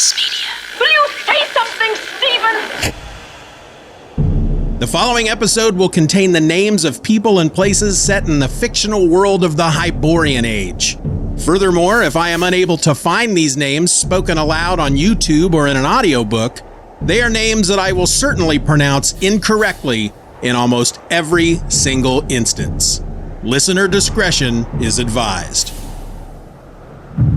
House Media. Will you say something, Steeven? The following episode will contain the names of people and places set in the fictional world of the Hyborian Age. Furthermore, if I am unable to find these names spoken aloud on YouTube or in an audiobook, they are names that I will certainly pronounce incorrectly in almost every single instance. Listener discretion is advised.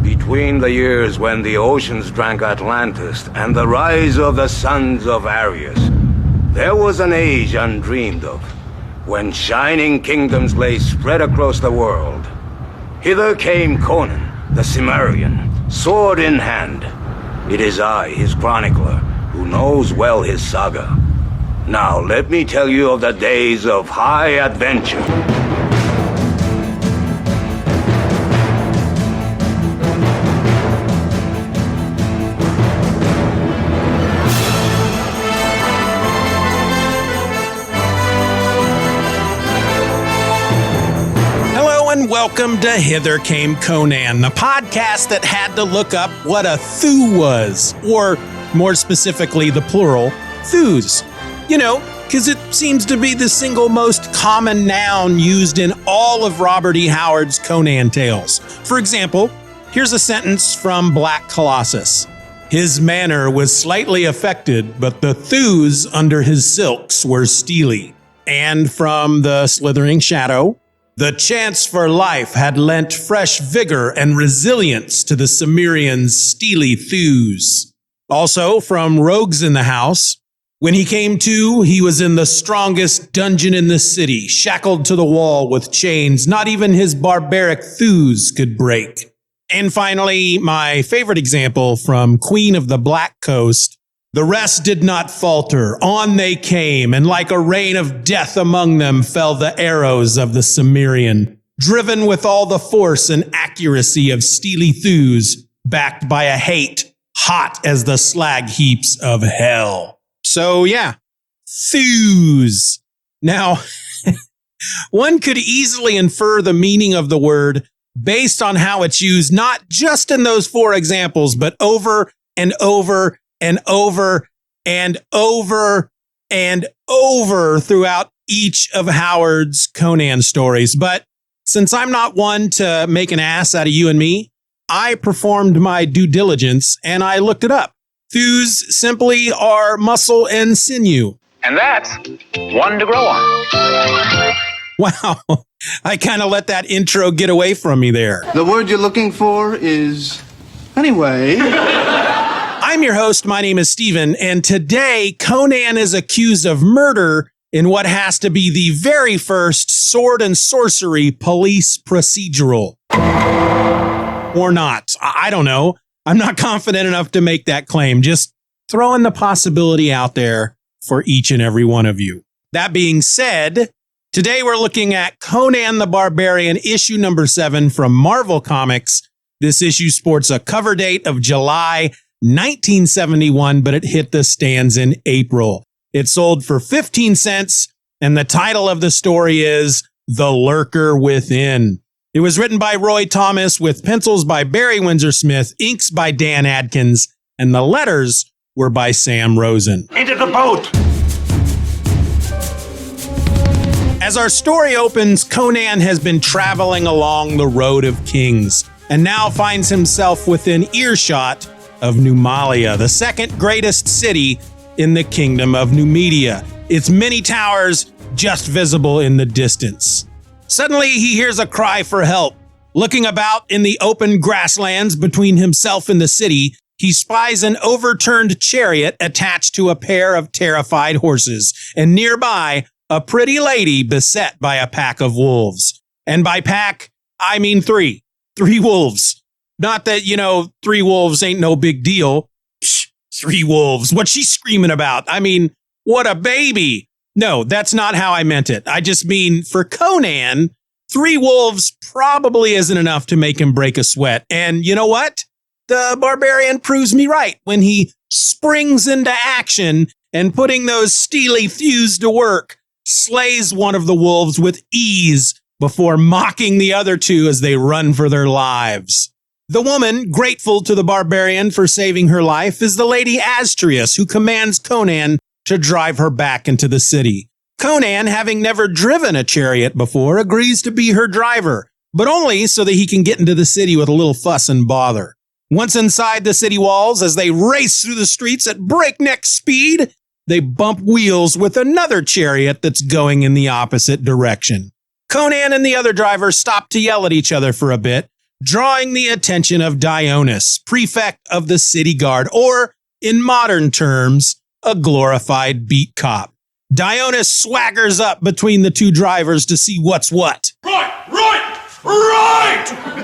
Between the years when the oceans drank Atlantis and the rise of the sons of Arius, there was an age undreamed of, when shining kingdoms lay spread across the world. Hither came Conan, the Cimmerian, sword in hand. It is I, his chronicler, who knows well his saga. Now let me tell you of the days of high adventure. Welcome to Hither Came Conan, the podcast that had to look up what a thew was, or more specifically, the plural, thews. You know, because it seems to be the single most common noun used in all of Robert E. Howard's Conan tales. For example, here's a sentence from Black Colossus. His manner was slightly affected, but the thews under his silks were steely. And from the Slithering Shadow, the chance for life had lent fresh vigor and resilience to the Cimmerian's steely thews. Also, from Rogues in the House, when he came to, he was in the strongest dungeon in the city, shackled to the wall with chains not even his barbaric thews could break. And finally, my favorite example from Queen of the Black Coast, the rest did not falter. On they came, and like a rain of death among them fell the arrows of the Cimmerian, driven with all the force and accuracy of steely thews, backed by a hate hot as the slag heaps of hell. So yeah, thews. Now, one could easily infer the meaning of the word based on how it's used, not just in those four examples, but over and over and over and over and over throughout each of Howard's Conan stories. But since I'm not one to make an ass out of you and me, I performed my due diligence and I looked it up. Thews simply are muscle and sinew. And that's one to grow on. Wow, I kind of let that intro get away from me there. The word you're looking for is... anyway... I'm your host. My name is Steeven, and today Conan is accused of murder in what has to be the very first sword-and-sorcery police procedural. Or not. I don't know. I'm not confident enough to make that claim. Just throwing the possibility out there for each and every one of you. That being said, today we're looking at Conan the Barbarian, issue number 7 from Marvel Comics. This issue sports a cover date of July 1971, but it hit the stands in April. It sold for 15 cents, and the title of the story is The Lurker Within. It was written by Roy Thomas with pencils by Barry Windsor-Smith, inks by Dan Adkins, and the letters were by Sam Rosen. Into the boat! As our story opens, Conan has been traveling along the Road of Kings and now finds himself within earshot of Numalia, the second greatest city in the kingdom of Nemedia, its many towers just visible in the distance. Suddenly, he hears a cry for help. Looking about in the open grasslands between himself and the city, he spies an overturned chariot attached to a pair of terrified horses, and nearby, a pretty lady beset by a pack of wolves. And by pack, I mean three. 3 wolves. Not that, 3 wolves ain't no big deal. Psh, 3 wolves. What's she screaming about? I mean, what a baby. No, that's not how I meant it. I just mean for Conan, 3 wolves probably isn't enough to make him break a sweat. And you know what? The barbarian proves me right when he springs into action and putting those steely thews to work, slays one of the wolves with ease before mocking the other 2 as they run for their lives. The woman, grateful to the barbarian for saving her life, is the Lady Astrius, who commands Conan to drive her back into the city. Conan, having never driven a chariot before, agrees to be her driver, but only so that he can get into the city with a little fuss and bother. Once inside the city walls, as they race through the streets at breakneck speed, they bump wheels with another chariot that's going in the opposite direction. Conan and the other driver stop to yell at each other for a bit, drawing the attention of Dionys, prefect of the city guard, or, in modern terms, a glorified beat cop. Dionys swaggers up between the two drivers to see what's what. Right!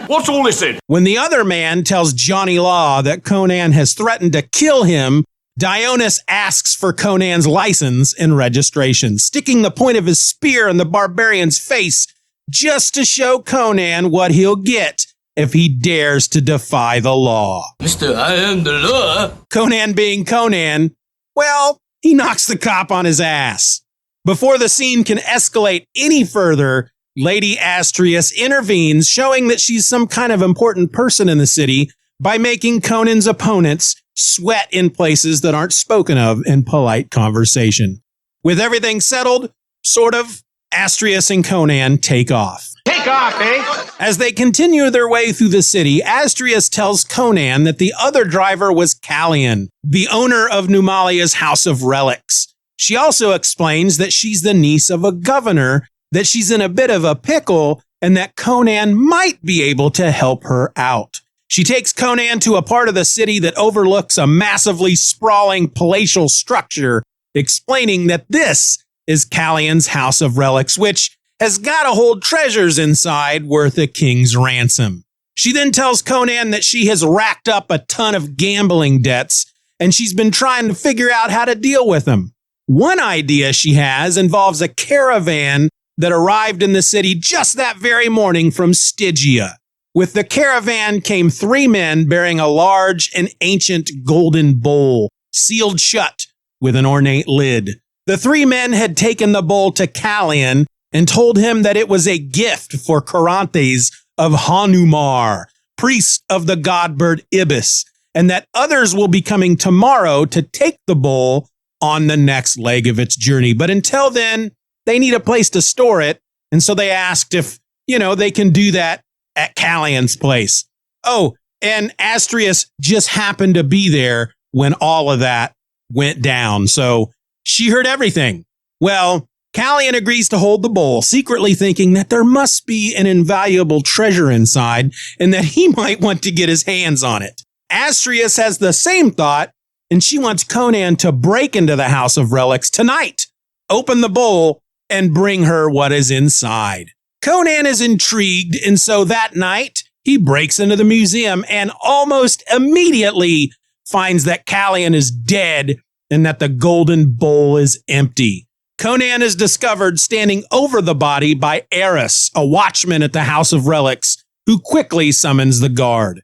What's all this in? When the other man tells Johnny Law that Conan has threatened to kill him, Dionys asks for Conan's license and registration, sticking the point of his spear in the barbarian's face just to show Conan what he'll get if he dares to defy the law. Mister, I am the law. Conan being Conan, well, he knocks the cop on his ass. Before the scene can escalate any further, Lady Astrius intervenes, showing that she's some kind of important person in the city by making Conan's opponents sweat in places that aren't spoken of in polite conversation. With everything settled, sort of, Astrius and Conan take off. Take off, eh? As they continue their way through the city, Astrius tells Conan that the other driver was Callian, the owner of Numalia's House of Relics. She also explains that she's the niece of a governor, that she's in a bit of a pickle, and that Conan might be able to help her out. She takes Conan to a part of the city that overlooks a massively sprawling palatial structure, explaining that this is Callian's House of Relics, which has got to hold treasures inside worth a king's ransom. She then tells Conan that she has racked up a ton of gambling debts, and she's been trying to figure out how to deal with them. One idea she has involves a caravan that arrived in the city just that very morning from Stygia. With the caravan came 3 men bearing a large and ancient golden bowl, sealed shut with an ornate lid. The 3 men had taken the bowl to Callian and told him that it was a gift for Corantes of Hanumar, priest of the god bird Ibis, and that others will be coming tomorrow to take the bowl on the next leg of its journey. But until then, they need a place to store it, and so they asked if, they can do that at Callian's place. Oh, and Astrius just happened to be there when all of that went down, so she heard everything. Well, Callian agrees to hold the bowl, secretly thinking that there must be an invaluable treasure inside and that he might want to get his hands on it. Astrius has the same thought, and she wants Conan to break into the House of Relics tonight, open the bowl, and bring her what is inside. Conan is intrigued, and so that night, he breaks into the museum and almost immediately finds that Callian is dead and that the golden bowl is empty. Conan is discovered standing over the body by Eris, a watchman at the House of Relics, who quickly summons the guard.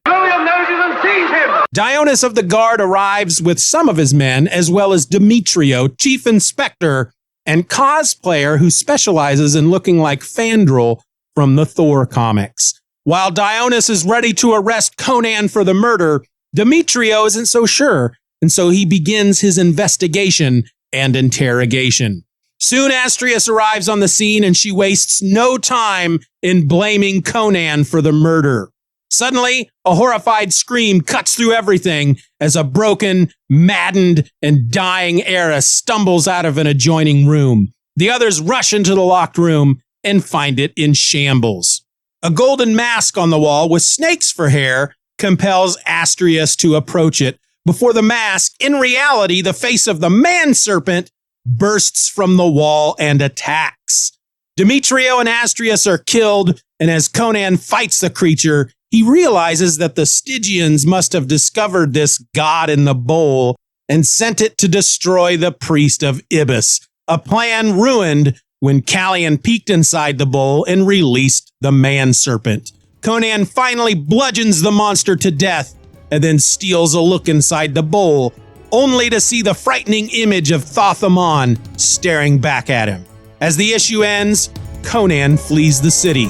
Dionys of the guard arrives with some of his men, as well as Demetrio, chief inspector, and cosplayer who specializes in looking like Fandral from the Thor comics. While Dionys is ready to arrest Conan for the murder, Demetrio isn't so sure, and so he begins his investigation and interrogation. Soon Astrius arrives on the scene, and she wastes no time in blaming Conan for the murder. Suddenly, a horrified scream cuts through everything as a broken, maddened, and dying Eris stumbles out of an adjoining room. The others rush into the locked room and find it in shambles. A golden mask on the wall with snakes for hair compels Astrius to approach it before the mask, in reality the face of the man-serpent, bursts from the wall and attacks. Demetrio and Astrius are killed, and as Conan fights the creature, he realizes that the Stygians must have discovered this god in the bowl and sent it to destroy the priest of Ibis, a plan ruined when Callian peeked inside the bowl and released the man-serpent. Conan finally bludgeons the monster to death and then steals a look inside the bowl, only to see the frightening image of Thoth-Amon staring back at him. As the issue ends, Conan flees the city.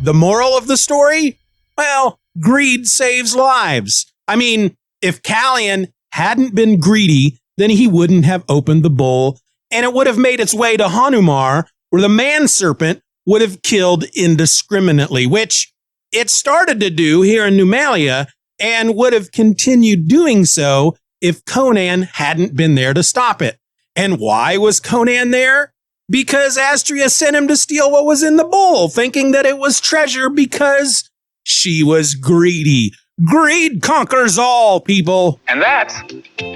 The moral of the story? Well, greed saves lives. I mean, if Callian hadn't been greedy, then he wouldn't have opened the bowl, and it would have made its way to Hanumar, where the man-serpent would have killed indiscriminately, which it started to do here in Numalia, and would have continued doing so if Conan hadn't been there to stop it. And why was Conan there? Because Astria sent him to steal what was in the bowl, thinking that it was treasure because she was greedy. Greed conquers all, people. And that's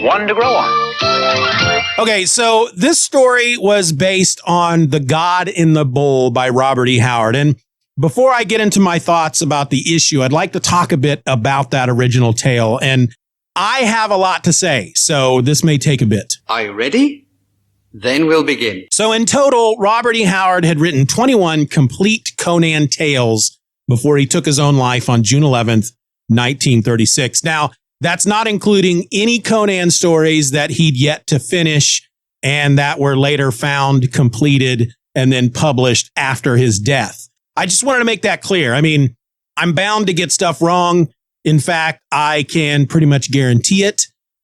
one to grow on. Okay, so this story was based on The God in the Bowl by Robert E. Howard. And before I get into my thoughts about the issue, I'd like to talk a bit about that original tale. And I have a lot to say, so this may take a bit. Are you ready? Then we'll begin. So in total, Robert E. Howard had written 21 complete Conan tales before he took his own life on June 11th, 1936. Now, that's not including any Conan stories that he'd yet to finish and that were later found, completed, and then published after his death. I just wanted to make that clear. I mean, I'm bound to get stuff wrong. In fact, I can pretty much guarantee it.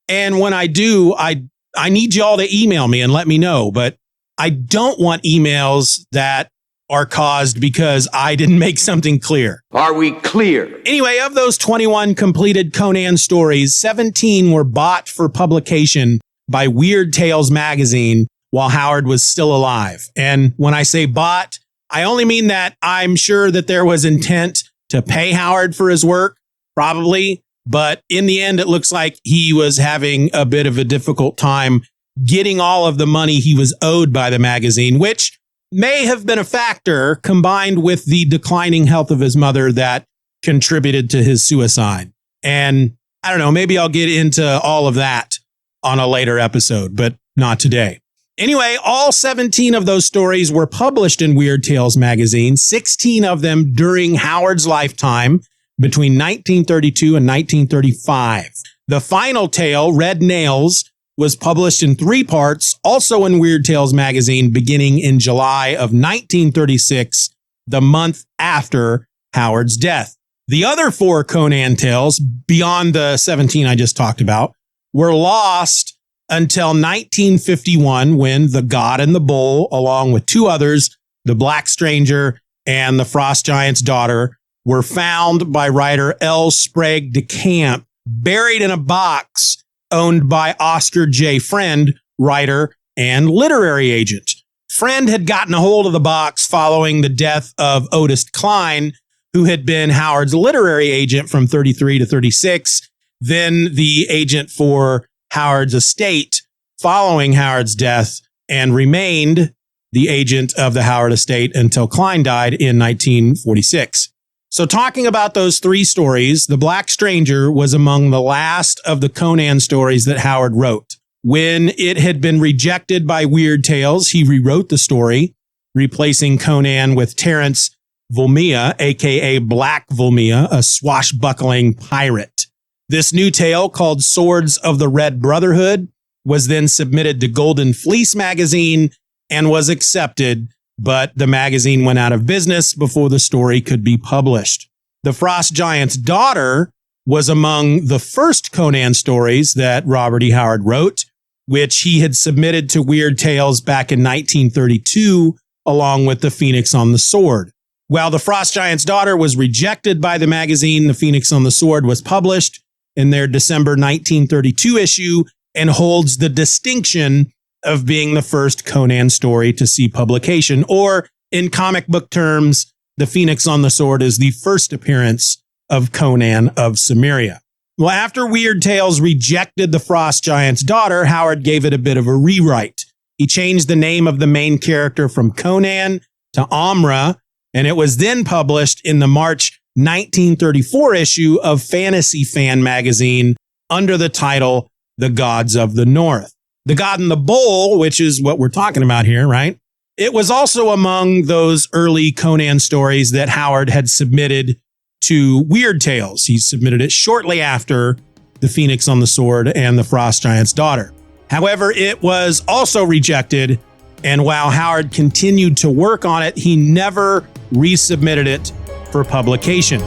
And when I do, I need y'all to email me and let me know. But I don't want emails that are caused because I didn't make something clear. Are we clear? Anyway, of those 21 completed Conan stories, 17 were bought for publication by Weird Tales magazine while Howard was still alive. And when I say bought, I only mean that I'm sure that there was intent to pay Howard for his work, probably. But in the end, it looks like he was having a bit of a difficult time getting all of the money he was owed by the magazine, which may have been a factor combined with the declining health of his mother that contributed to his suicide. And I don't know, maybe I'll get into all of that on a later episode, but not today. Anyway, all 17 of those stories were published in Weird Tales magazine, 16 of them during Howard's lifetime between 1932 and 1935. The final tale, Red Nails, was published in 3 parts, also in Weird Tales magazine, beginning in July of 1936, the month after Howard's death. The other 4 Conan tales, beyond the 17 I just talked about, were lost until 1951, when The God in the Bowl, along with 2 others, The Black Stranger and The Frost Giant's Daughter, were found by writer L. Sprague de Camp, buried in a box owned by Oscar J. Friend, writer and literary agent. Friend had gotten a hold of the box following the death of Otis Klein, who had been Howard's literary agent from 33 to 36, then the agent for Howard's estate following Howard's death, and remained the agent of the Howard estate until Klein died in 1946. So talking about those 3 stories, The Black Stranger was among the last of the Conan stories that Howard wrote. When it had been rejected by Weird Tales, he rewrote the story, replacing Conan with Terence Volmia, aka Black Volmia, a swashbuckling pirate. This new tale, called Swords of the Red Brotherhood, was then submitted to Golden Fleece magazine and was accepted, but the magazine went out of business before the story could be published. The Frost Giant's Daughter was among the first Conan stories that Robert E. Howard wrote, which he had submitted to Weird Tales back in 1932, along with The Phoenix on the Sword. While The Frost Giant's Daughter was rejected by the magazine, The Phoenix on the Sword was published in their December 1932 issue and holds the distinction of being the first Conan story to see publication, or in comic book terms, The Phoenix on the Sword is the first appearance of Conan of Cimmeria. Well, after Weird Tales rejected The Frost Giant's Daughter, Howard gave it a bit of a rewrite. He changed the name of the main character from Conan to Amra, and it was then published in the March 1934 issue of Fantasy Fan magazine under the title The Gods of the North. The God in the Bowl, which is what we're talking about here, right? It was also among those early Conan stories that Howard had submitted to Weird Tales. He submitted it shortly after The Phoenix on the Sword and The Frost Giant's Daughter. However, it was also rejected, and while Howard continued to work on it, he never resubmitted it for publication.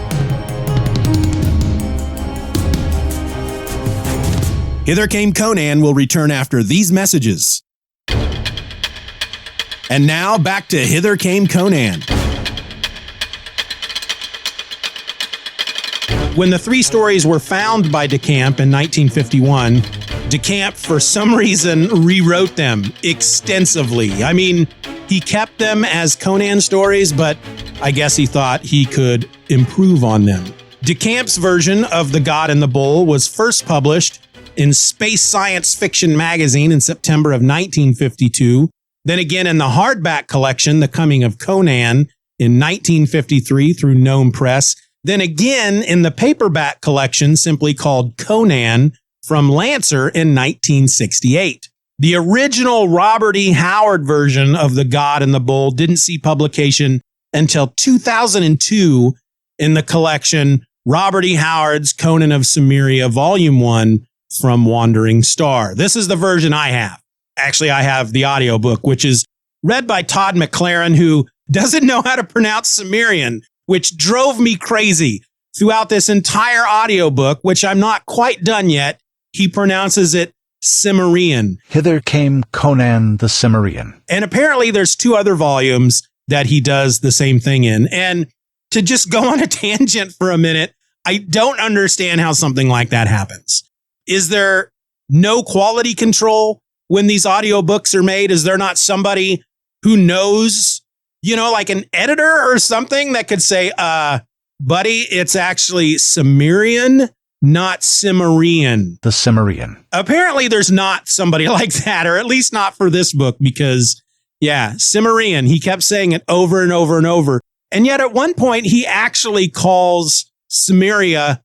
Hither Came Conan will return after these messages. And now back to Hither Came Conan. When the three stories were found by DeCamp in 1951, DeCamp, for some reason, rewrote them extensively. I mean, he kept them as Conan stories, but I guess he thought he could improve on them. DeCamp's version of The God and the Bull was first published in Space Science Fiction magazine in September of 1952, then again in the hardback collection, The Coming of Conan, in 1953 through Gnome Press, then again in the paperback collection simply called Conan from Lancer in 1968. The original Robert E. Howard version of The God and the Bull didn't see publication until 2002 in the collection Robert E. Howard's Conan of Cimmeria Volume 1 from Wandering Star. This is the version I have. Actually, I have the audiobook, which is read by Todd McLaren, who doesn't know how to pronounce Cimmerian, which drove me crazy. Throughout this entire audiobook, which I'm not quite done yet, he pronounces it Cimmerian. Hither Came Conan the Cimmerian. And apparently there's two other volumes that he does the same thing in. And to just go on a tangent for a minute, I don't understand how something like that happens. Is there no quality control when these audiobooks are made? Is there not somebody who knows, like an editor or something that could say, buddy, it's actually Cimmerian, not Cimmerian. The Cimmerian. Apparently there's not somebody like that, or at least not for this book, because, Cimmerian, he kept saying it over and over and over. And yet at one point he actually calls Cimmeria,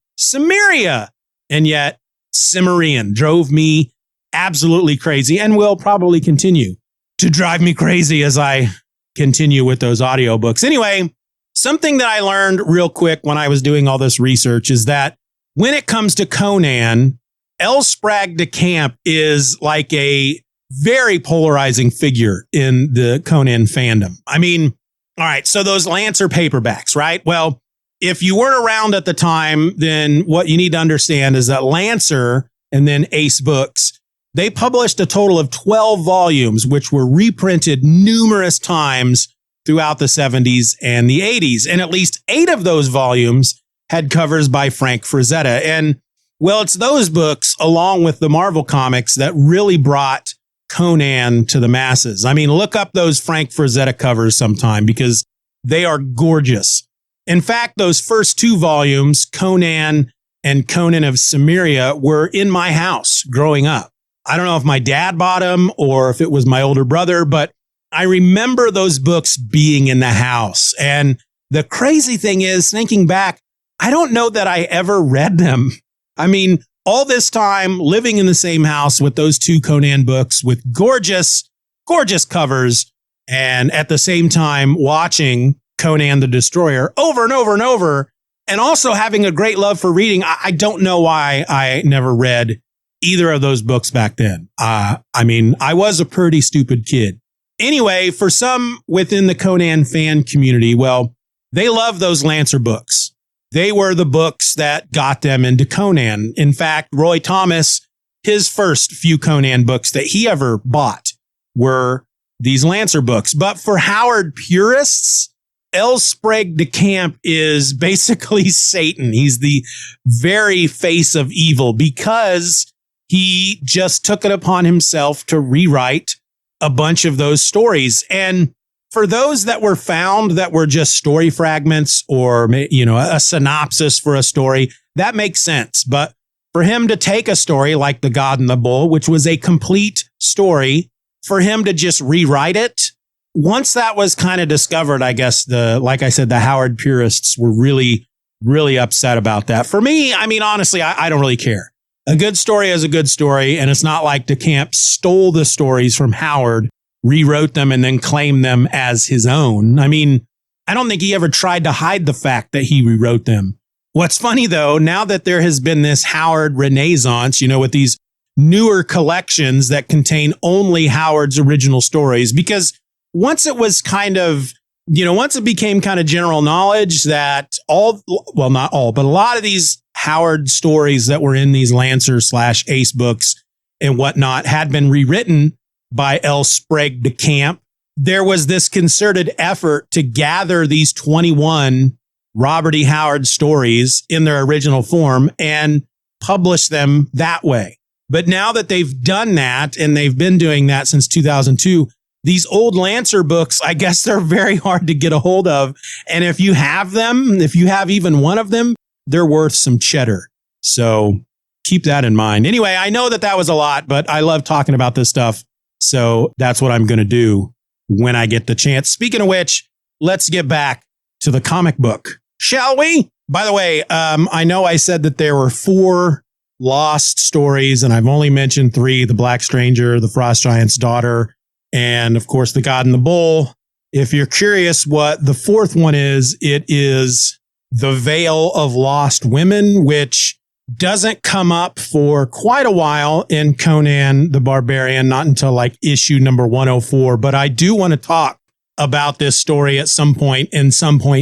and yet Cimmerian drove me absolutely crazy and will probably continue to drive me crazy as I continue with those audiobooks. Anyway, something that I learned real quick when I was doing all this research is that when it comes to Conan, L. Sprague de Camp is like a very polarizing figure in the Conan fandom. I mean, all right, so those Lancer paperbacks, right? Well, if you weren't around at the time, then what you need to understand is that Lancer and then Ace Books, they published a total of 12 volumes, which were reprinted numerous times throughout the 70s and the 80s. And at least 8 of those volumes had covers by Frank Frazetta. And, well, it's those books, along with the Marvel comics, that really brought Conan to the masses. I mean, look up those Frank Frazetta covers sometime because they are gorgeous. In fact, those first 2 volumes, Conan and Conan of Cimmeria, were in my house growing up. I don't know if my dad bought them or if it was my older brother, but I remember those books being in the house. And the crazy thing is, thinking back, I don't know that I ever read them. I mean, all this time living in the same house with those 2 Conan books with gorgeous, gorgeous covers, and at the same time watching Conan the Destroyer over and over and over, and also having a great love for reading. I don't know why I never read either of those books back then. I mean, I was a pretty stupid kid. Anyway, for some within the Conan fan community, well, they love those Lancer books. They were the books that got them into Conan. In fact, Roy Thomas, his first few Conan books that he ever bought were these Lancer books. But for Howard purists, L. Sprague de Camp is basically Satan. He's the very face of evil because he just took it upon himself to rewrite a bunch of those stories. And for those that were found that were just story fragments or, a synopsis for a story, that makes sense. But for him to take a story like The God and the Bull, which was a complete story, for him to just rewrite it, once that was kind of discovered, I guess like I said, the Howard purists were really, really upset about that. For me, I mean, honestly, I don't really care. A good story is a good story. And it's not like DeCamp stole the stories from Howard, rewrote them, and then claimed them as his own. I mean, I don't think he ever tried to hide the fact that he rewrote them. What's funny, though, now that there has been this Howard renaissance, with these newer collections that contain only Howard's original stories, because once it was kind of, once it became kind of general knowledge that not all, but a lot of these Howard stories that were in these Lancer/Ace books and whatnot had been rewritten by L. Sprague de Camp, there was this concerted effort to gather these 21 Robert E. Howard stories in their original form and publish them that way. But now that they've done that, and they've been doing that since 2002, these old Lancer books, I guess they're very hard to get a hold of. And if you have them, if you have even one of them, they're worth some cheddar. So keep that in mind. Anyway, I know that was a lot, but I love talking about this stuff. So that's what I'm going to do when I get the chance. Speaking of which, let's get back to the comic book, shall we? By the way, I know I said that there were 4 lost stories, and I've only mentioned 3, The Black Stranger, The Frost Giant's Daughter, and of course, The God in the Bull. If you're curious what the 4th one is, it is The Veil of Lost Women, which doesn't come up for quite a while in Conan the Barbarian, not until like issue number 104. But I do want to talk about this story at some point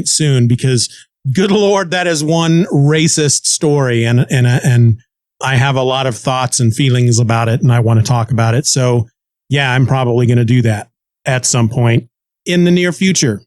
soon, because good Lord, that is one racist story. And I have a lot of thoughts and feelings about it, and I want to talk about it. So yeah, I'm probably going to do that at some point in the near future.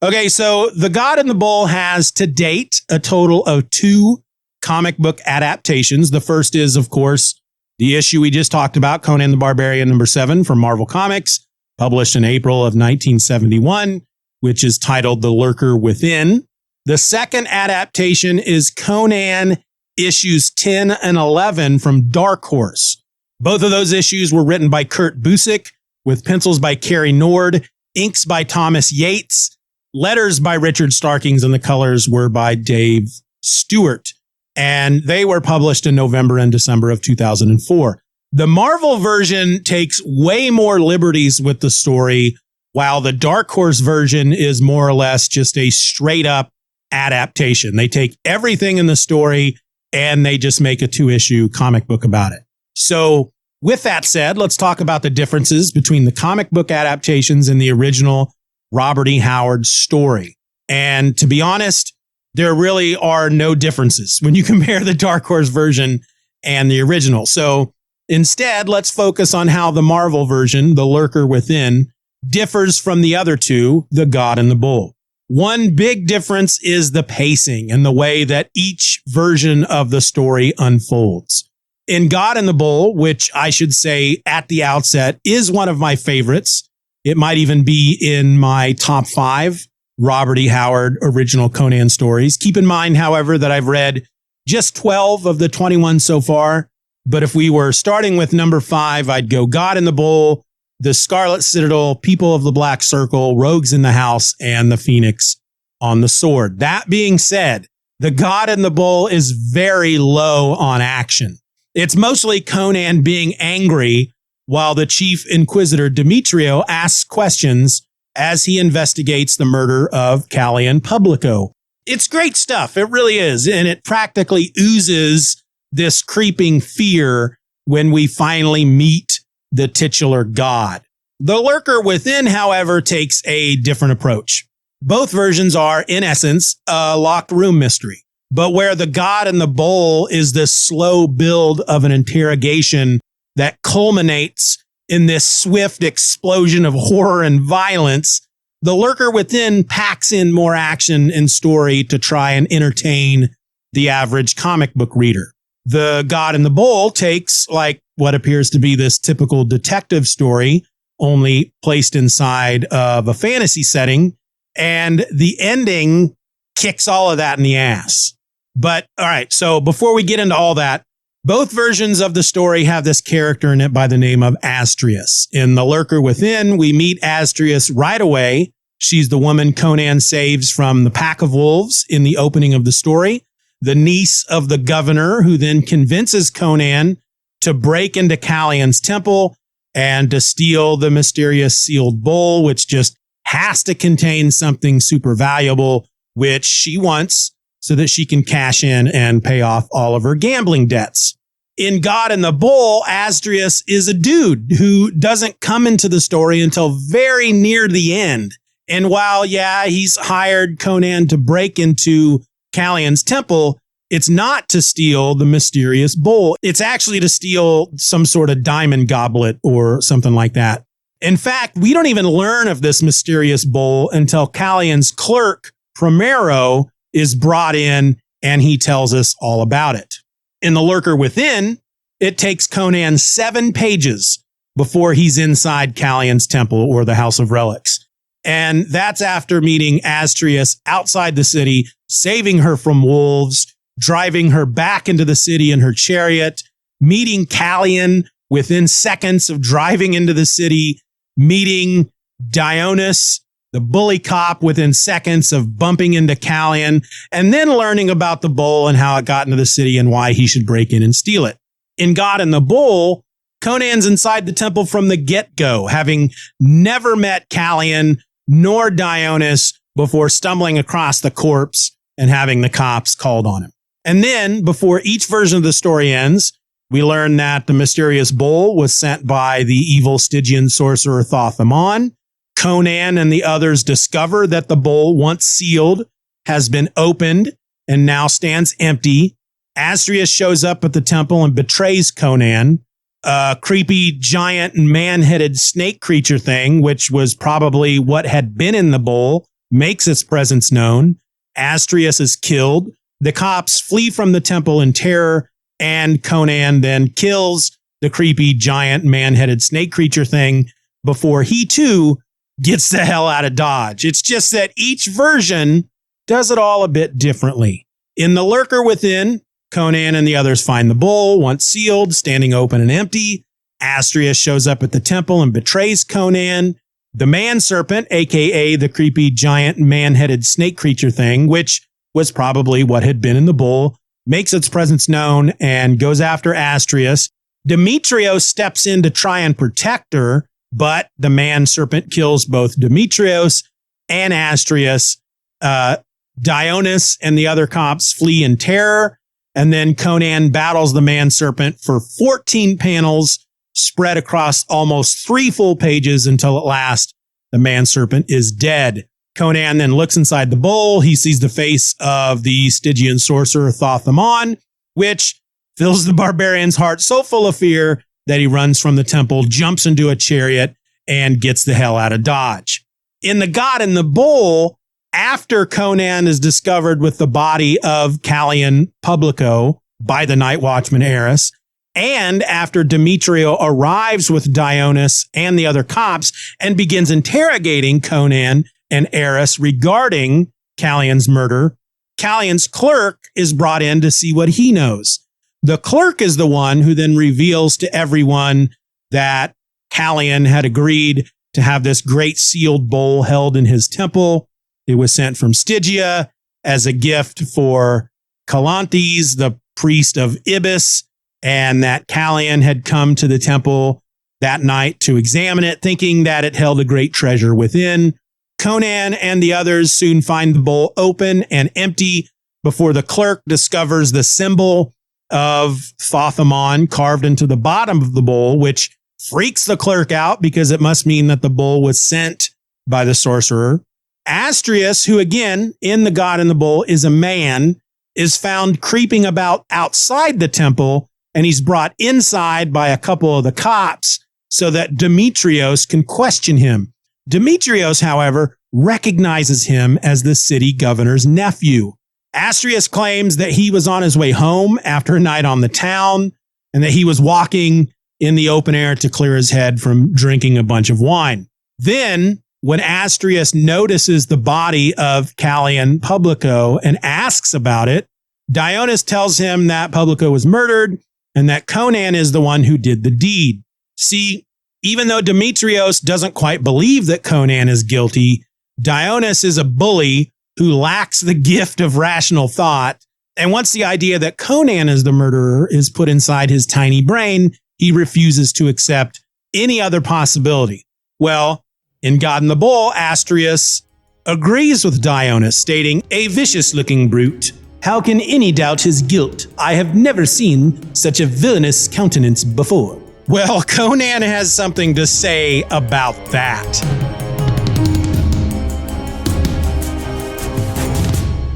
Okay, so The God in the Bull has to date a total of 2 comic book adaptations. The first is, of course, the issue we just talked about, Conan the Barbarian number 7 from Marvel Comics, published in April of 1971, which is titled The Lurker Within. The second adaptation is Conan issues 10 and 11 from Dark Horse. Both of those issues were written by Kurt Busiek, with pencils by Cary Nord, inks by Thomas Yates, letters by Richard Starkings, and the colors were by Dave Stewart. And they were published in November and December of 2004. The Marvel version takes way more liberties with the story, while the Dark Horse version is more or less just a straight up adaptation. They take everything in the story and they just make a 2-issue comic book about it. So with that said, let's talk about the differences between the comic book adaptations and the original Robert E. Howard story. And to be honest, there really are no differences when you compare the Dark Horse version and the original. So instead, let's focus on how the Marvel version, The Lurker Within, differs from the other 2, The God and the Bull. One big difference is the pacing and the way that each version of the story unfolds. In God and the Bull, which I should say at the outset is one of my favorites, it might even be in my top 5 Robert E. Howard original Conan stories. Keep in mind, however, that I've read just 12 of the 21 so far. But if we were starting with number 5, I'd go God and the Bull, The Scarlet Citadel, People of the Black Circle, Rogues in the House, and The Phoenix on the Sword. That being said, The God and the Bull is very low on action. It's mostly Conan being angry while the Chief Inquisitor Demetrio asks questions as he investigates the murder of Callian Publico. It's great stuff. It really is. And it practically oozes this creeping fear when we finally meet the titular god. The Lurker Within, however, takes a different approach. Both versions are, in essence, a locked room mystery. But where The God and the Bull is this slow build of an interrogation that culminates in this swift explosion of horror and violence, The Lurker Within packs in more action and story to try and entertain the average comic book reader. The God and the Bull takes like what appears to be this typical detective story, only placed inside of a fantasy setting, and the ending kicks all of that in the ass. But all right, so before we get into all that, both versions of the story have this character in it by the name of Astrius. In The Lurker Within, we meet Astrius right away. She's the woman Conan saves from the pack of wolves in the opening of the story, the niece of the governor, who then convinces Conan to break into Callian's temple and to steal the mysterious sealed bowl, which just has to contain something super valuable, which she wants so that she can cash in and pay off all of her gambling debts. In God and the Bull, Astrius is a dude who doesn't come into the story until very near the end. And while, he's hired Conan to break into Callion's temple, it's not to steal the mysterious bowl. It's actually to steal some sort of diamond goblet or something like that. In fact, we don't even learn of this mysterious bowl until Callion's clerk, Primero, is brought in and he tells us all about it. In the Lurker Within, it takes Conan 7 pages before he's inside Callion's temple or the House of Relics. And that's after meeting Astrius outside the city, saving her from wolves, driving her back into the city in her chariot, meeting Callion within seconds of driving into the city, meeting Dionys, the bully cop, within seconds of bumping into Callion, and then learning about the bowl and how it got into the city and why he should break in and steal it. In God and the Bull, Conan's inside the temple from the get-go, having never met Callion nor Dionys before stumbling across the corpse and having the cops called on him. And then, before each version of the story ends, we learn that the mysterious bowl was sent by the evil Stygian sorcerer Thoth-Amon. Conan and the others discover that the bowl, once sealed, has been opened and now stands empty. Astrius shows up at the temple and betrays Conan. A creepy giant man-headed snake creature thing, which was probably what had been in the bowl, makes its presence known. Astrius is killed. The cops flee from the temple in terror, and Conan then kills the creepy giant man-headed snake creature thing before he too gets the hell out of Dodge. It's just that each version does it all a bit differently. In the Lurker Within, Conan and the others find the bowl, once sealed, standing open and empty. Astrius shows up at the temple and betrays Conan. The man-serpent, aka the creepy giant man-headed snake creature thing, which was probably what had been in the bowl, makes its presence known and goes after Astrius. Demetrios steps in to try and protect her, but the man-serpent kills both Demetrios and Astrius. Dionys and the other cops flee in terror. And then Conan battles the man-serpent for 14 panels spread across almost 3 full pages until at last the man-serpent is dead. Conan then looks inside the bowl. He sees the face of the Stygian sorcerer Thoth-Amon, which fills the barbarian's heart so full of fear that he runs from the temple, jumps into a chariot, and gets the hell out of Dodge. In the God in the Bowl, after Conan is discovered with the body of Callion Publico by the Night Watchman Eris, and after Demetrio arrives with Dionys and the other cops and begins interrogating Conan and Eris regarding Callion's murder, Callion's clerk is brought in to see what he knows. The clerk is the one who then reveals to everyone that Callion had agreed to have this great sealed bowl held in his temple. It was sent from Stygia as a gift for Calantes, the priest of Ibis, and that Callion had come to the temple that night to examine it, thinking that it held a great treasure within. Conan and the others soon find the bowl open and empty before the clerk discovers the symbol of Thoth-Amon carved into the bottom of the bowl, which freaks the clerk out because it must mean that the bowl was sent by the sorcerer. Astrius, who again, in the God in the Bowl, is a man, is found creeping about outside the temple, and he's brought inside by a couple of the cops so that Demetrios can question him. Demetrios, however, recognizes him as the city governor's nephew. Astrius claims that he was on his way home after a night on the town and that he was walking in the open air to clear his head from drinking a bunch of wine. Then, when Astrius notices the body of Callion Publico and asks about it, Dionys tells him that Publico was murdered and that Conan is the one who did the deed. See, even though Demetrios doesn't quite believe that Conan is guilty, Dionys is a bully who lacks the gift of rational thought. And once the idea that Conan is the murderer is put inside his tiny brain, he refuses to accept any other possibility. Well, in God in the Bowl, Astrius agrees with Dionys, stating, "A vicious-looking brute. How can any doubt his guilt? I have never seen such a villainous countenance before." Well, Conan has something to say about that.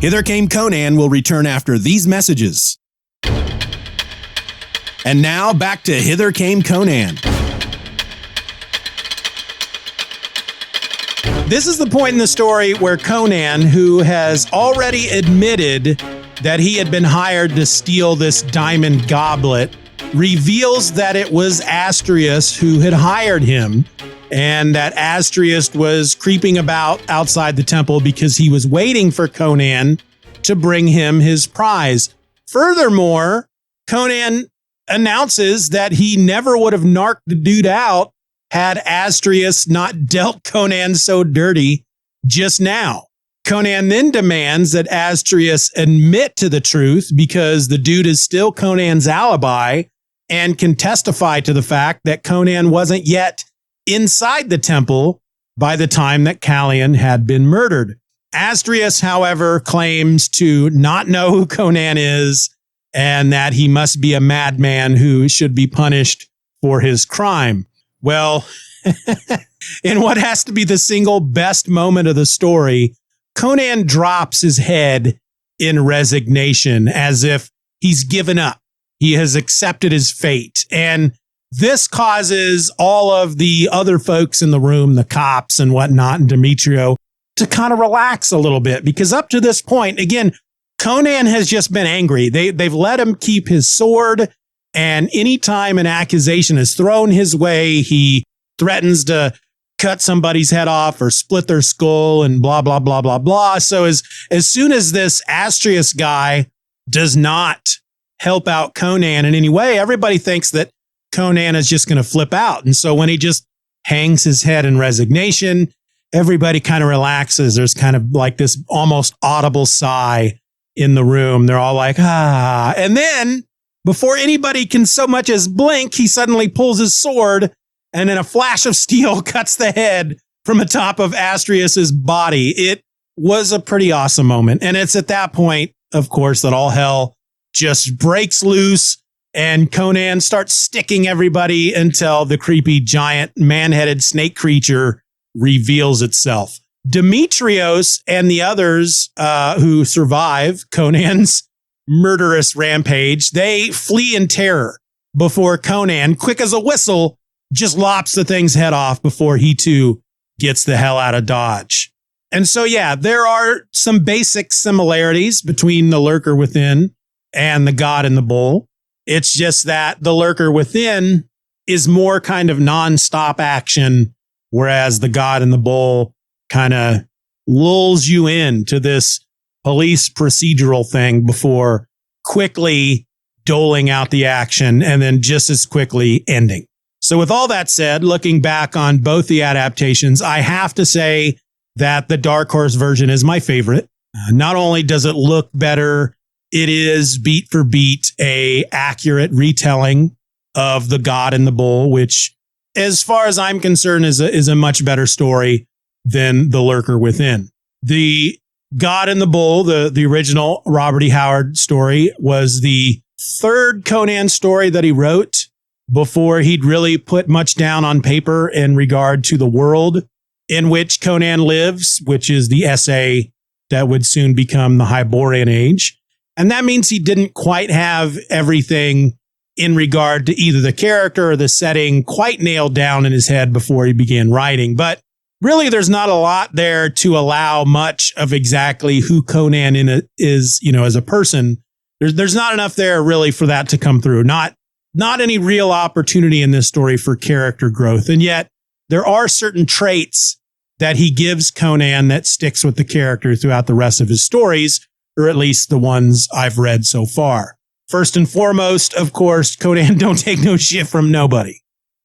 Hither Came Conan will return after these messages. And now back to Hither Came Conan. This is the point in the story where Conan, who has already admitted that he had been hired to steal this diamond goblet, reveals that it was Astrius who had hired him, and that Astrius was creeping about outside the temple because he was waiting for Conan to bring him his prize. Furthermore, Conan announces that he never would have narked the dude out had Astrius not dealt Conan so dirty just now. Conan then demands that Astrius admit to the truth because the dude is still Conan's alibi and can testify to the fact that Conan wasn't yet inside the temple by the time that Callion had been murdered. Astrius, however, claims to not know who Conan is and that he must be a madman who should be punished for his crime. Well, in what has to be the single best moment of the story, Conan drops his head in resignation as if he's given up. He has accepted his fate. And this causes all of the other folks in the room, the cops and whatnot, and Demetrio, to kind of relax a little bit. Because up to this point, again, Conan has just been angry. They've let him keep his sword. And anytime an accusation is thrown his way, he threatens to cut somebody's head off or split their skull and blah, blah, blah, blah, blah. So as soon as this Astrius guy does not help out Conan in any way, everybody thinks that Conan is just going to flip out. And so when he just hangs his head in resignation, everybody kind of relaxes. There's kind of like this almost audible sigh in the room. They're all like, ah. And then before anybody can so much as blink, he suddenly pulls his sword and in a flash of steel cuts the head from the top of Astrius's body. It was a pretty awesome moment. And it's at that point, of course, that all hell just breaks loose and Conan starts sticking everybody until the creepy giant man-headed snake creature reveals itself. Demetrios and the others who survive Conan's murderous rampage, they flee in terror before Conan, quick as a whistle, just lops the thing's head off before he too gets the hell out of Dodge. And so, yeah, there are some basic similarities between the Lurker Within and the God in the Bull. It's just that the Lurker Within is more kind of non-stop action, whereas the God in the Bull kind of lulls you into this police procedural thing before quickly doling out the action and then just as quickly ending. So with all that said, looking back on both the adaptations, I have to say that the Dark Horse version is my favorite. Not only does it look better, it is beat for beat a accurate retelling of the God in the Bull, which, as far as I'm concerned, is a much better story than the Lurker Within. The God in the Bull, the original Robert E. Howard story, was the third Conan story that he wrote before he'd really put much down on paper in regard to the world in which Conan lives, which is the essay that would soon become the Hyborian Age. And that means he didn't quite have everything in regard to either the character or the setting quite nailed down in his head before he began writing. But really, there's not a lot there to allow much of exactly who Conan is, as a person. There's not enough there really for that to come through. Not any real opportunity in this story for character growth. And yet there are certain traits that he gives Conan that sticks with the character throughout the rest of his stories, or at least the ones I've read so far. First and foremost, of course, Conan don't take no shit from nobody.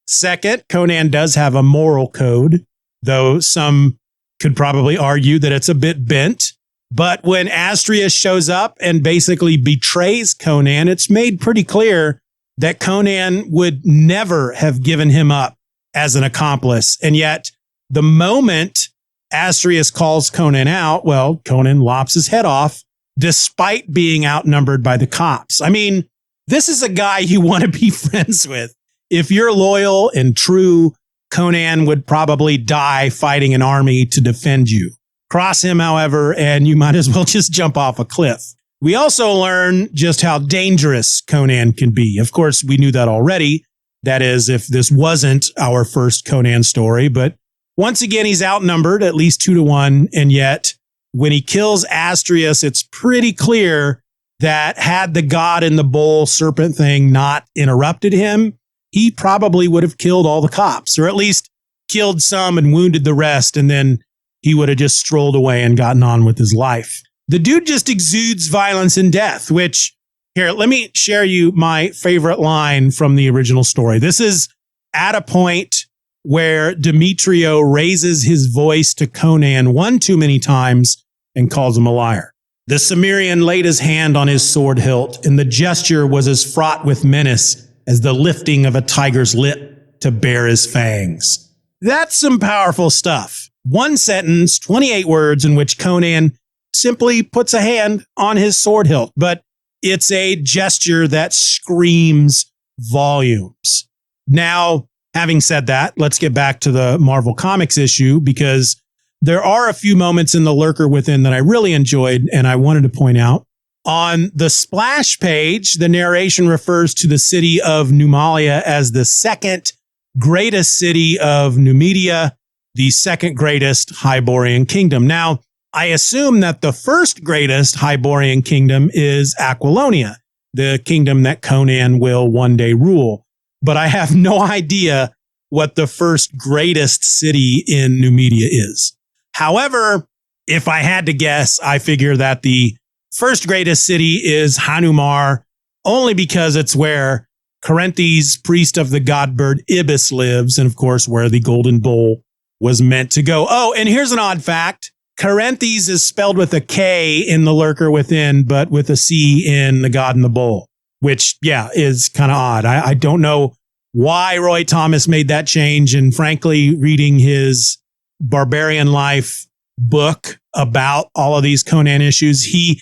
Second, Conan does have a moral code, though some could probably argue that it's a bit bent. But when Astrius shows up and basically betrays Conan, it's made pretty clear that Conan would never have given him up as an accomplice. And yet, the moment Astrius calls Conan out, well, Conan lops his head off, despite being outnumbered by the cops. I mean, this is a guy you want to be friends with. If you're loyal and true, Conan would probably die fighting an army to defend you. Cross him, however, and you might as well just jump off a cliff. We also learn just how dangerous Conan can be. Of course, we knew that already. That is, if this wasn't our first Conan story. But once again, he's outnumbered at least 2-1. And yet, when he kills Astrius, it's pretty clear that had the god in the bowl serpent thing not interrupted him, he probably would have killed all the cops, or at least killed some and wounded the rest. And then he would have just strolled away and gotten on with his life. The dude just exudes violence and death, which, here, let me share you my favorite line from the original story. This is at a point where Demetrio raises his voice to Conan one too many times and calls him a liar. The Cimmerian laid his hand on his sword hilt, and the gesture was as fraught with menace as the lifting of a tiger's lip to bare his fangs. That's some powerful stuff. One sentence, 28 words, in which Conan simply puts a hand on his sword hilt, but it's a gesture that screams volumes. Now, having said that, let's get back to the Marvel Comics issue, because there are a few moments in the Lurker Within that I really enjoyed and I wanted to point out. On the splash page, the narration refers to the city of Numalia as the second greatest city of Nemedia, the second greatest Hyborian kingdom. Now, I assume that the first greatest Hyborian kingdom is Aquilonia, the kingdom that Conan will one day rule. But I have no idea what the first greatest city in Nemedia is. However, if I had to guess, I figure that the first greatest city is Hanumar, only because it's where Carinthes, priest of the god bird Ibis, lives, and of course where the golden bowl was meant to go. Oh, and here's an odd fact. Carinthes is spelled with a K in the Lurker Within, but with a C in the God in the Bowl, which, yeah, is kind of odd. I don't know why Roy Thomas made that change. And frankly, reading his Barbarian Life book about all of these Conan issues, he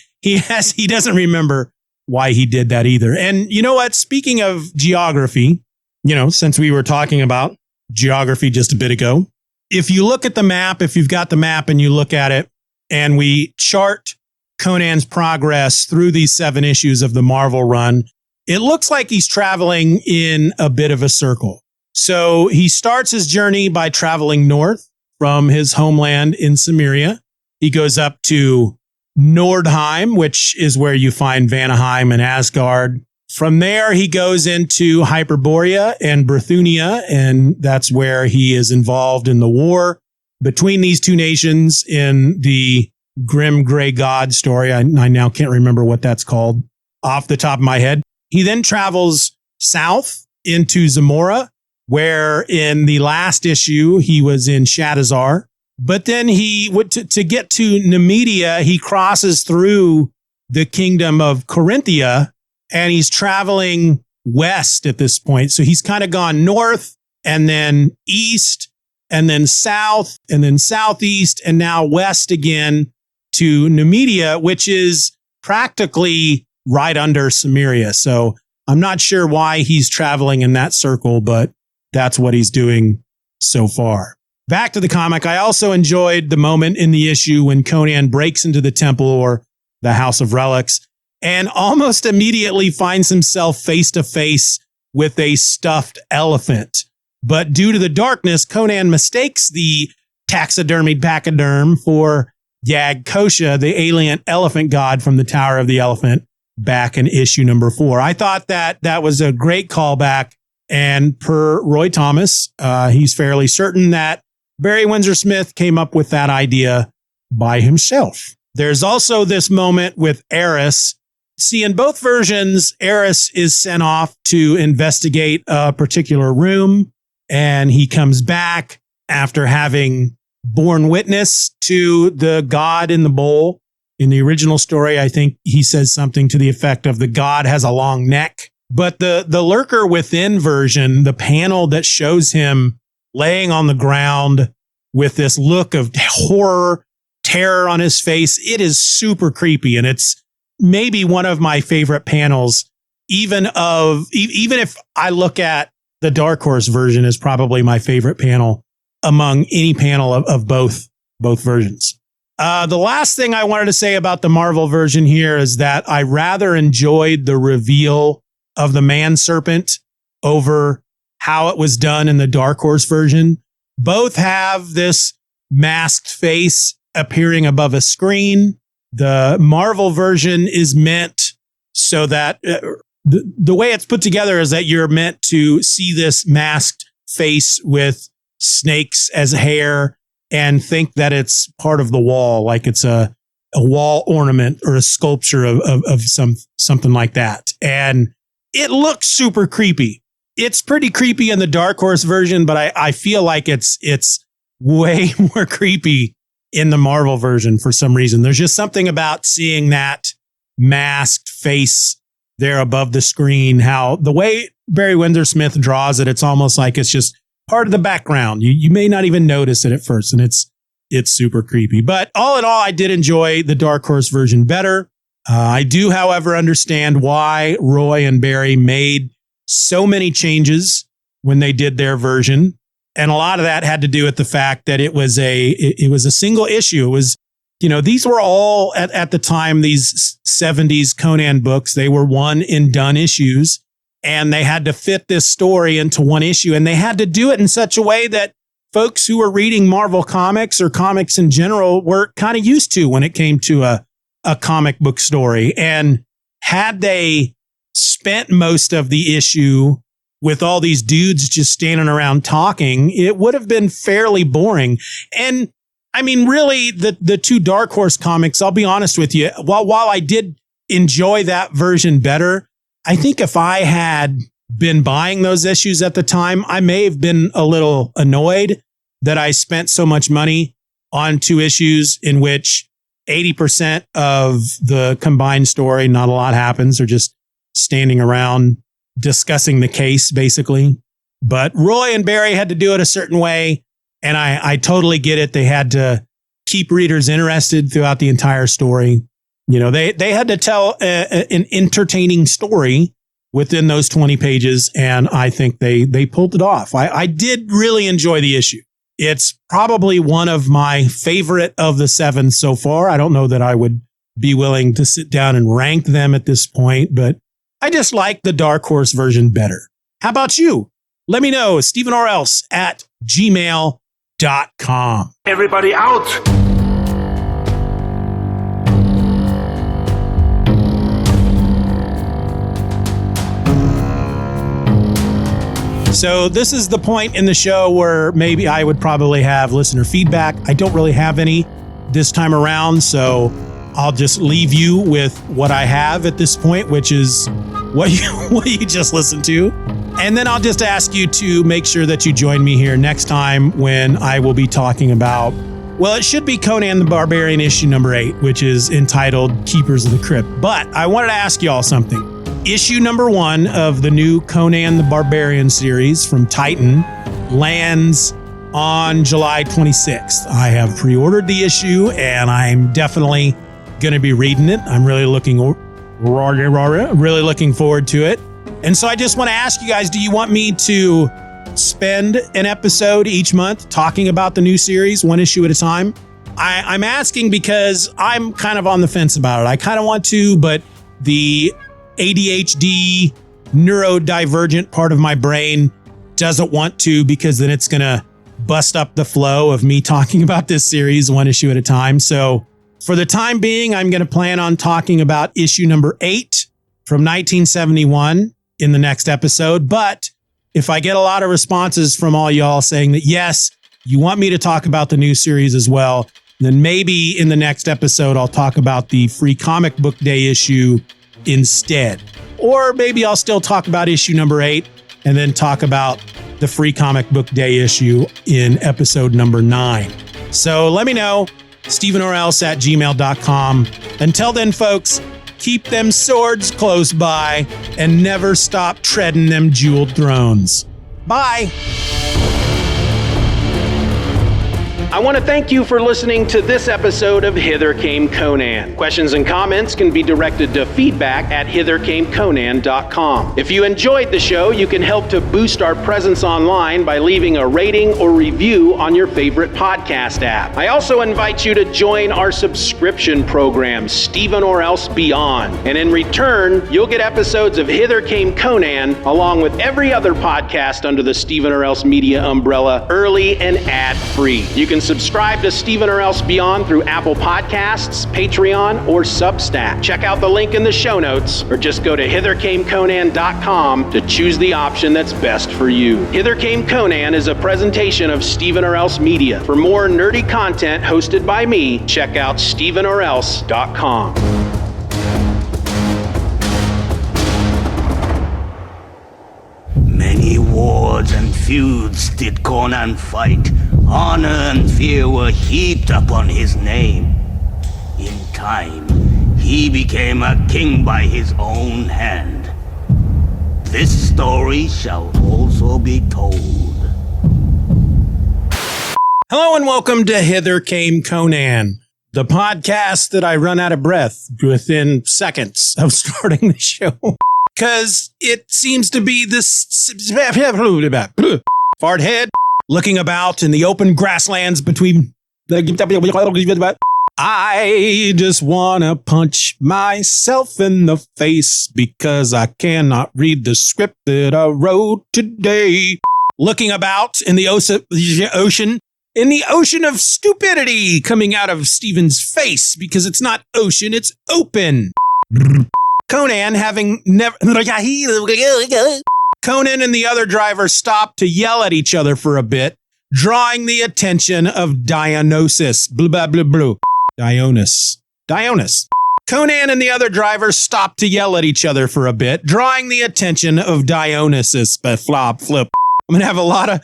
doesn't remember why he did that either. And you know what? Speaking of geography, since we were talking about geography just a bit ago, if you look at the map, if you've got the map and you look at it, and we chart Conan's progress through these 7 issues of the Marvel run, it looks like he's traveling in a bit of a circle. So he starts his journey by traveling north from his homeland in Cimmeria. He goes up to Nordheim, which is where you find Vanaheim and Asgard. From there, he goes into Hyperborea and Brithunia, and that's where he is involved in the war between these two nations in the Grim Grey God story. I now can't remember what that's called off the top of my head. He then travels south into Zamora, where in the last issue, he was in Shadazar. But then he would to get to Nemedia, he crosses through the kingdom of Corinthia, and he's traveling west at this point. So he's kind of gone north and then east and then south and then southeast and now west again to Nemedia, which is practically right under Cimmeria. So I'm not sure why he's traveling in that circle, but that's what he's doing so far. Back to the comic, I also enjoyed the moment in the issue when Conan breaks into the temple or the House of Relics and almost immediately finds himself face to face with a stuffed elephant. But due to the darkness, Conan mistakes the taxidermied pachyderm for Yag Kosha, the alien elephant god from the Tower of the Elephant back in issue number 4. I thought that was a great callback. And per Roy Thomas, he's fairly certain that Barry Windsor Smith came up with that idea by himself. There's also this moment with Eris. See, in both versions, Eris is sent off to investigate a particular room, and he comes back after having borne witness to the god in the bowl. In the original story, I think he says something to the effect of the god has a long neck. But the Lurker Within version, the panel that shows him laying on the ground with this look of horror, terror on his face, it is super creepy. And it's maybe one of my favorite panels, even if I look at the Dark Horse version is probably my favorite panel among any panel of both versions. The last thing I wanted to say about the Marvel version here is that I rather enjoyed the reveal of the man-serpent over how it was done in the Dark Horse version. Both have this masked face appearing above a screen. The Marvel version is meant so that the way it's put together is that you're meant to see this masked face with snakes as hair and think that it's part of the wall, like it's a wall ornament or a sculpture of something like that. And it looks super creepy. It's pretty creepy in the Dark Horse version, but I feel like it's way more creepy in the Marvel version for some reason. There's just something about seeing that masked face there above the screen, how the way Barry Windsor Smith draws it, it's almost like it's just part of the background. You may not even notice it at first, and it's super creepy. But all in all, I did enjoy the Dark Horse version better. I do, however, understand why Roy and Barry made so many changes when they did their version. And a lot of that had to do with the fact that it was a single issue. It was, these were all at the time, these 70s Conan books, they were one and done issues, and they had to fit this story into one issue. And they had to do it in such a way that folks who were reading Marvel comics or comics in general were kind of used to when it came to a comic book story. And had they spent most of the issue with all these dudes just standing around talking, it would have been fairly boring. And I mean, really, the two Dark Horse comics, I'll be honest with you, while I did enjoy that version better, I think if I had been buying those issues at the time, I may have been a little annoyed that I spent so much money on two issues in which 80% of the combined story, not a lot happens. They're just standing around discussing the case, basically. But Roy and Barry had to do it a certain way, and I totally get it. They had to keep readers interested throughout the entire story. They had to tell an entertaining story within those 20 pages, and I think they pulled it off. I did really enjoy the issue. It's probably one of my favorite of the 7 so far. I don't know that I would be willing to sit down and rank them at this point, but I just like the Dark Horse version better. How about you? Let me know. StevenRLs@gmail.com. Everybody out! So this is the point in the show where maybe I would probably have listener feedback. I don't really have any this time around, so I'll just leave you with what I have at this point, which is what you just listened to. And then I'll just ask you to make sure that you join me here next time when I will be talking about, well, it should be Conan the Barbarian issue number 8, which is entitled Keepers of the Crypt. But I wanted to ask you all something. Issue number 1 of the new Conan the Barbarian series from Titan lands on July 26th. I have pre-ordered the issue, and I'm definitely going to be reading it. I'm really looking forward to it. And so I just want to ask you guys, do you want me to spend an episode each month talking about the new series, one issue at a time? I'm asking because I'm kind of on the fence about it. I kind of want to, but the ADHD neurodivergent part of my brain doesn't want to, because then it's going to bust up the flow of me talking about this series one issue at a time. So for the time being, I'm going to plan on talking about issue number 8 from 1971 in the next episode. But if I get a lot of responses from all y'all saying that, yes, you want me to talk about the new series as well, then maybe in the next episode, I'll talk about the Free Comic Book Day issue instead. Or maybe I'll still talk about issue number 8 and then talk about the Free Comic Book Day issue in episode number 9. So let me know. StevenRLs@gmail.com. Until then, folks, keep them swords close by and never stop treading them jeweled thrones. Bye. I want to thank you for listening to this episode of Hither Came Conan. Questions and comments can be directed to feedback@hithercameconan.com. If you enjoyed the show, you can help to boost our presence online by leaving a rating or review on your favorite podcast app. I also invite you to join our subscription program, Steeven or Else Beyond. And in return, you'll get episodes of Hither Came Conan along with every other podcast under the Steeven or Else Media umbrella, early and ad-free. You can subscribe to Steeven or Else Beyond through Apple Podcasts, Patreon, or Substack. Check out the link in the show notes, or just go to hithercameconan.com to choose the option that's best for you. Hither Came Conan is a presentation of Steeven or Else Media. For more nerdy content hosted by me, check out stevenorelse.com. Many wars and feuds did Conan fight. Honor and fear were heaped upon his name. In time, he became a king by his own hand. This story shall also be told. Hello and welcome to Hither Came Conan, the podcast that I run out of breath within seconds of starting the show. Because it seems to be this fart head looking about in the open grasslands between the... I just want to punch myself in the face because I cannot read the script that I wrote today. Looking about in the ocean, in the ocean of stupidity coming out of Steven's face because it's not ocean, it's open. Conan having never... Conan and the other driver stopped to yell at each other for a bit, drawing the attention of Dionysus. Blah, blah, blah, blah. Dionys. Conan and the other driver stopped to yell at each other for a bit, drawing the attention of Dionysus. Flop, flip. I'm going to have a lot of...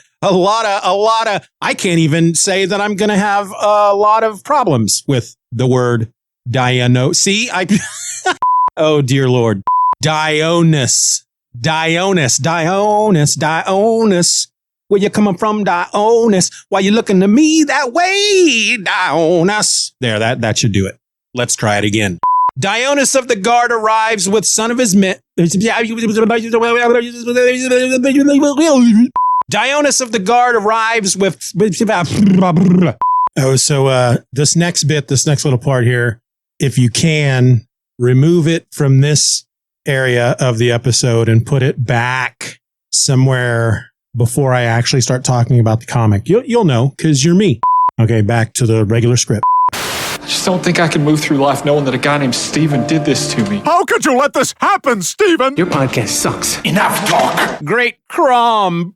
I can't even say that I'm going to have a lot of problems with the word Dionys. See, oh, dear Lord. Dionys. Where you coming from, Dionys? Why you looking to me that way, Dionys? There, that should do it. Let's try it again. Dionys of the guard arrives with son of his men. Dionys of the guard arrives with... Oh, so this next little part here, if you can, remove it from this area of the episode and put it back somewhere before I actually start talking about the comic. You'll know, because you're me. Okay, back to the regular script. I just don't think I can move through life knowing that a guy named Steeven did this to me. How could you let this happen, Steeven? Your podcast sucks. Enough talk. Great crumb.